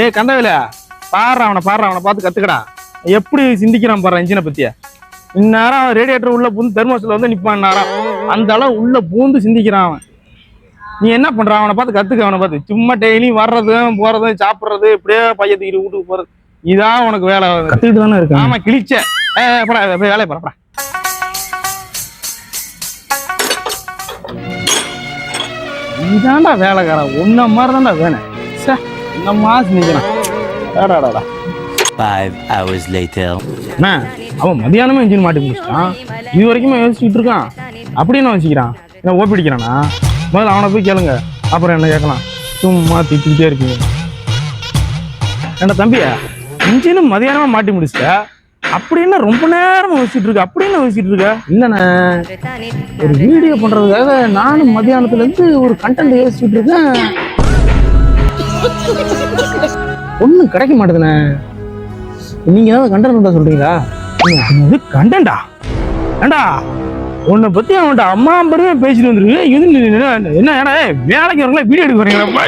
ஏய் கந்தவேல, அவனை பார்த்து கத்துக்கடா. எப்படி சிந்திக்கிறான் பாரு இன்ஜினை பத்திய. இந்நேரம் ரேடியேட்டர் உள்ள பூந்து தெர்மோஸ்ல வந்து நிப்பான் நேரம். அந்த அளவு உள்ள பூந்து சிந்திக்கிறான் அவன். நீ என்ன பண்ற? அவனை பார்த்து கத்துக்க. அவனை பார்த்து சும்மா டெய்லியும் வர்றதும் போறதும் சாப்பிட்றது இப்படியே பையத்துக்கு வீட்டுக்கு போறது இதான் உனக்கு வேலை. கத்துக்கிட்டு தானே இருக்கு. ஆமா கிழிச்ச வேலையை பரப்பா. இதான்டா வேலைக்காரன். ஒன்ன மாதிரி தான்டா வேணும். என்னமா சிந்திக்கிறான். 5 hours later. அவன் மதியானமே இன்ஜின் மாட்டி முடிச்சிட்டான். இது வரைக்குமே யோசிச்சுட்டு இருக்கான். அப்படின்னு வச்சுக்கிறான். என்ன ஓப்பி அடிக்கிறானா? முதல்ல அவனை போய் கேளுங்க, அப்புறம் என்ன கேட்கலாம். சும்மா திட்டிகிட்டே இருக்கீங்க. என்ன தம்பியா, இன்ஜினும் மதியானமா மாட்டி முடிச்சிட்ட அப்படின்னு ரொம்ப நேரம் யோசிச்சுட்டு இருக்க. அப்படின்னு யோசிச்சுட்டு இருக்க. இல்லண்ணே, ஒரு வீடியோ பண்றதுக்காக நானும் மதியானத்துல இருந்து ஒரு கண்டென்ட் யோசிச்சுட்டு இருக்கேன். ஒண்ணும் கிடைக்க மாட்டேதுண்ணே. நீங்க ஏதாவது கண்டென்ட் இருந்தா சொல்றீங்களா? கண்டென்டா? ஏண்டா உன்னை பத்தி அவன்கிட்ட அம்மா பெருமே பேசிட்டு வந்துருக்கு. இது என்ன வேலைக்கு வரீங்களா? வீடியோ எடுக்க வரீங்களா?